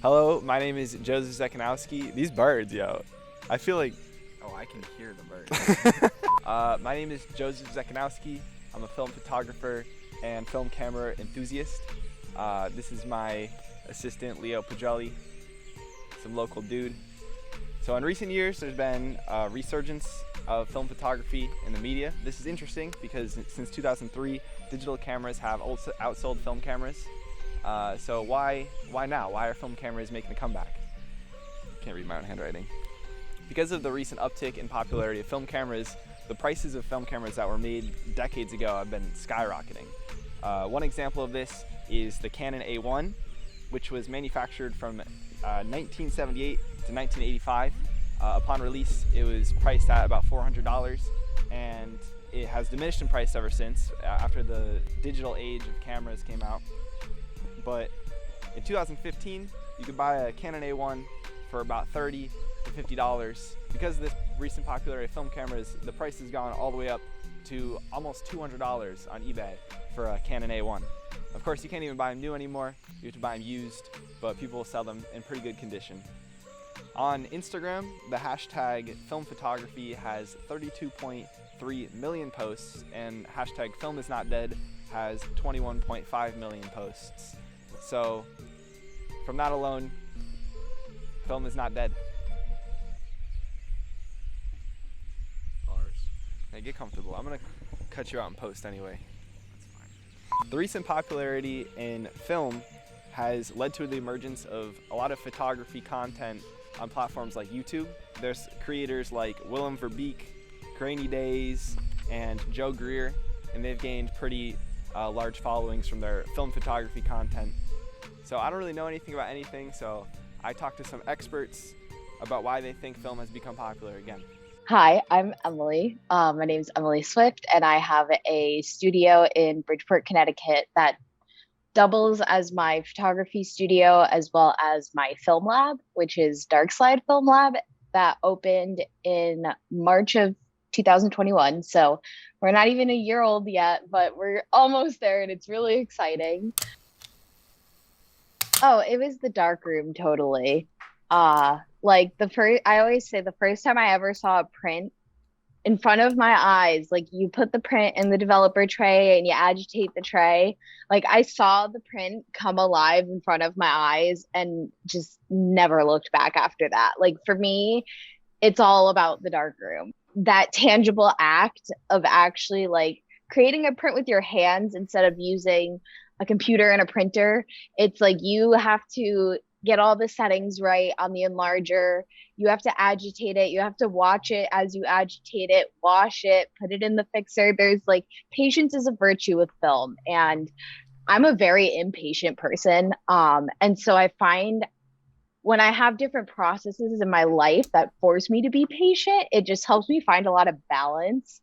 Hello, my name is Joseph Zekanowski. These birds, yo. I feel like... Oh, I can hear the birds. My name is Joseph Zekanowski. I'm a film photographer and film camera enthusiast. This is my assistant, Leo Pagelli, some local dude. So in recent years, there's been a resurgence of film photography in the media. This is interesting because since 2003, digital cameras have outsold film cameras. So why now? Why are film cameras making a comeback? Can't read my own handwriting. Because of the recent uptick in popularity of film cameras, the prices of film cameras that were made decades ago have been skyrocketing. One example of this is the Canon A1, which was manufactured from 1978 to 1985. Upon release, it was priced at about $400, and it has diminished in price ever since, after the digital age of cameras came out. But in 2015, you could buy a Canon A1 for about $30 to $50. Because of this recent popularity of film cameras, the price has gone all the way up to almost $200 on eBay for a Canon A1. Of course, you can't even buy them new anymore. You have to buy them used, but people will sell them in pretty good condition. On Instagram, the hashtag film photography has 32.3 million posts, and hashtag film is not dead has 21.5 million posts. So from that alone, film is not dead. Bars. Hey, get comfortable. I'm gonna cut you out in post anyway. That's fine. The recent popularity in film has led to the emergence of a lot of photography content on platforms like YouTube. There's creators like Willem Verbeek, Grainy Days, and Joe Greer, and they've gained pretty large followings from their film photography content. So I don't really know anything about anything, so I talked to some experts about why they think film has become popular again. Hi, I'm Emily. My name is Emily Swift, and I have a studio in Bridgeport, Connecticut that doubles as my photography studio as well as my film lab, which is Dark Slide Film Lab, that opened in March of 2021. So we're not even a year old yet, but we're almost there, and it's really exciting. Oh, it was the dark room, totally. Like I always say the first time I ever saw a print in front of my eyes, like you put the print in the developer tray and you agitate the tray. Like I saw the print come alive in front of my eyes and just never looked back after that. Like for me, it's all about the dark room. That tangible act of actually like creating a print with your hands instead of using a computer and a printer. It's like you have to get all the settings right on the enlarger. You have to agitate it. You have to watch it as you agitate it, wash it, put it in the fixer. There's like patience is a virtue with film. And I'm a very impatient person. And so I find when I have different processes in my life that force me to be patient, it just helps me find a lot of balance.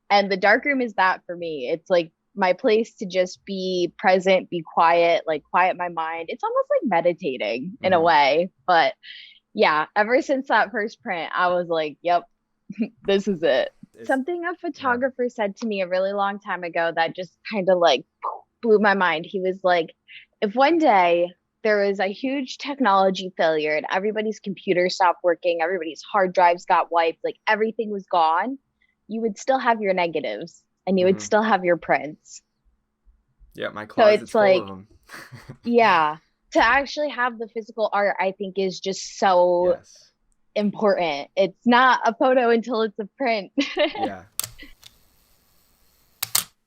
And the darkroom is that for me. It's like my place to just be present, be quiet, like quiet my mind. It's almost like meditating in a way. But yeah, ever since that first print, I was like, yep, this is it. Something a photographer said to me a really long time ago that just kind of like blew my mind. He was like, if one day there was a huge technology failure and everybody's computer stopped working, everybody's hard drives got wiped, like everything was gone, you would still have your negatives. And you would still have your prints. Yeah, my closet's full of them. Yeah, to actually have the physical art, I think is just so important. It's not a photo until it's a print. Yeah.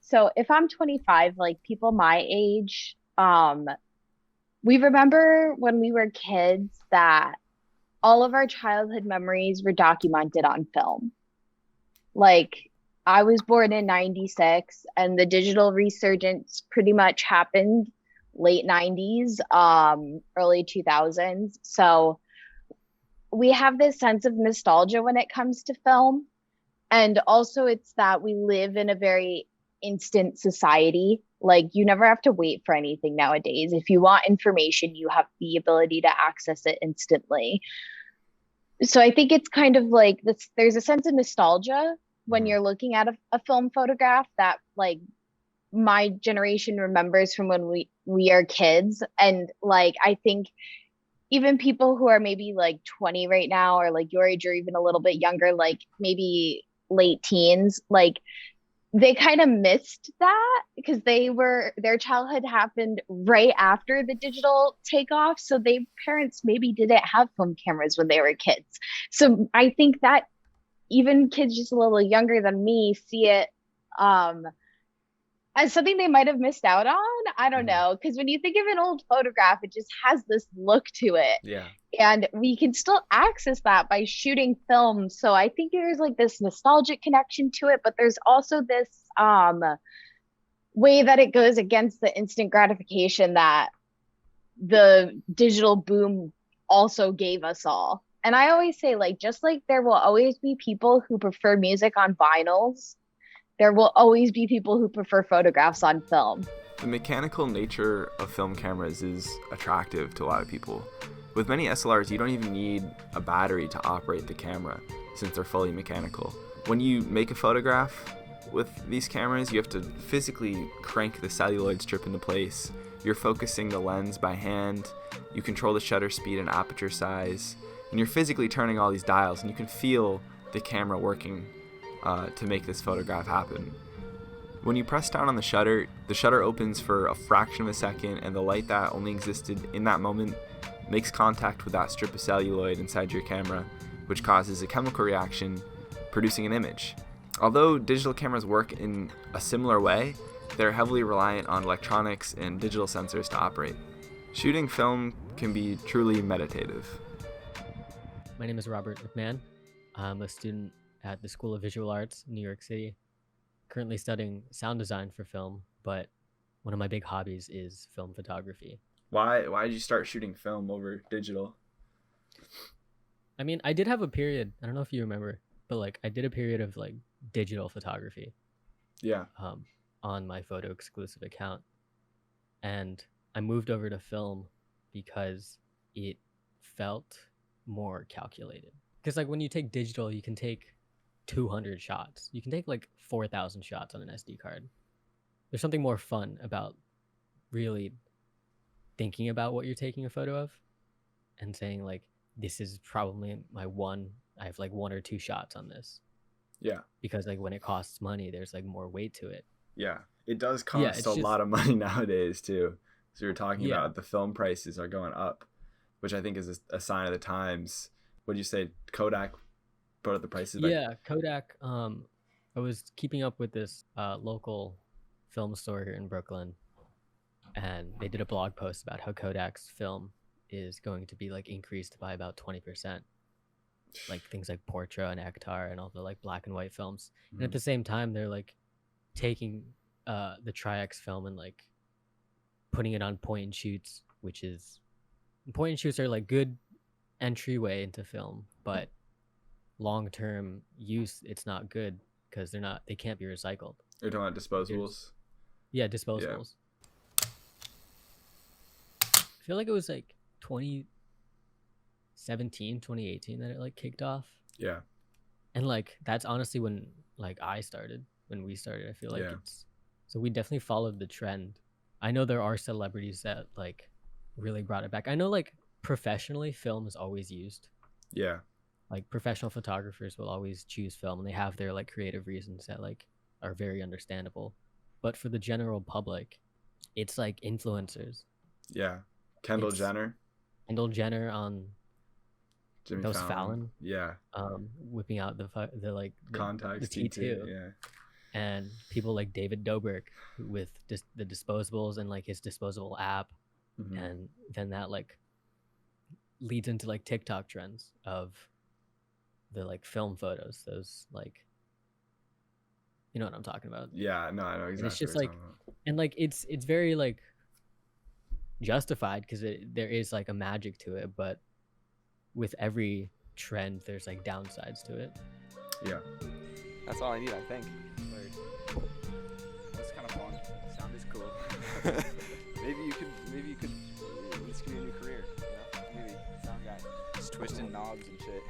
So if I'm 25, like people my age, we remember when we were kids that all of our childhood memories were documented on film. Like, I was born in 96 and the digital resurgence pretty much happened late 90s, early 2000s. So we have this sense of nostalgia when it comes to film. And also it's that we live in a very instant society. Like you never have to wait for anything nowadays. If you want information, you have the ability to access it instantly. So I think it's kind of like this, there's a sense of nostalgia when you're looking at a film photograph that like my generation remembers from when we are kids. And like, I think even people who are maybe like 20 right now, or like your age or even a little bit younger, like maybe late teens, like they kind of missed that because their childhood happened right after the digital takeoff. So they parents maybe didn't have film cameras when they were kids. So I think that even kids just a little younger than me see it um as something they might have missed out on. I don't know. Because when you think of an old photograph, it just has this look to it. Yeah. And we can still access that by shooting film. So I think there's like this nostalgic connection to it, but there's also this way that it goes against the instant gratification that the digital boom also gave us all. And I always say, like, just like there will always be people who prefer music on vinyls, there will always be people who prefer photographs on film. The mechanical nature of film cameras is attractive to a lot of people. With many SLRs, you don't even need a battery to operate the camera since they're fully mechanical. When you make a photograph with these cameras, you have to physically crank the celluloid strip into place. You're focusing the lens by hand, you control the shutter speed and aperture size, and you're physically turning all these dials, and you can feel the camera working to make this photograph happen. When you press down on the shutter opens for a fraction of a second, and the light that only existed in that moment makes contact with that strip of celluloid inside your camera, which causes a chemical reaction, producing an image. Although digital cameras work in a similar way, they're heavily reliant on electronics and digital sensors to operate. Shooting film can be truly meditative. My name is Robert McMahon. I'm a student at the School of Visual Arts in New York City, currently studying sound design for film, but one of my big hobbies is film photography. Why did you start shooting film over digital? I mean, I did have a period, I don't know if you remember, but like I did a period of like digital photography. Yeah. On my photo exclusive account. And I moved over to film because it felt more calculated. Because like when you take digital, you can take 200 shots. You can take like 4,000 shots on an SD card. There's something more fun about really thinking about what you're taking a photo of and saying like, this is probably I have like 1 or 2 shots on this. Yeah. Because like when it costs money, there's like more weight to it. Yeah. It does cost a lot of money nowadays too. So you're talking about the film prices are going up, which I think is a sign of the times. What'd you say? Kodak put up the prices? Kodak. I was keeping up with this local film store here in Brooklyn, and they did a blog post about how Kodak's film is going to be like increased by about 20%. Like things like Portra and Ektar and all the like black and white films. And at the same time, they're like taking the Tri-X film and like putting it on point and shoots, which is point and shoots are like good entryway into film, but long-term use it's not good because they can't be recycled. You're talking about disposables? Disposables. Yeah. I feel like it was like 2017, 2018 that it like kicked off. Yeah. And like that's honestly when like when we started. I feel like so we definitely followed the trend. I know there are celebrities that like really brought it back. I know like professionally film is always used. Yeah. Like professional photographers will always choose film, and they have their like creative reasons that like are very understandable. But for the general public, it's like influencers. Yeah. Kendall Jenner on Jimmy Fallon. Yeah. Whipping out the contacts, the T2. Yeah. And people like David Dobrik with the disposables and like his disposable app. Mm-hmm. And then that like leads into like TikTok trends of the like film photos, those like, you know what I'm talking about? Yeah, no, I know exactly. And it's just like, and like it's very like justified because there is like a magic to it, but with every trend, there's like downsides to it. Yeah, that's all I need, I think. That's kind of fun. Sound is cool. Maybe you could. This could be a new career. You know? Maybe sound guy. Just twisting knobs and shit.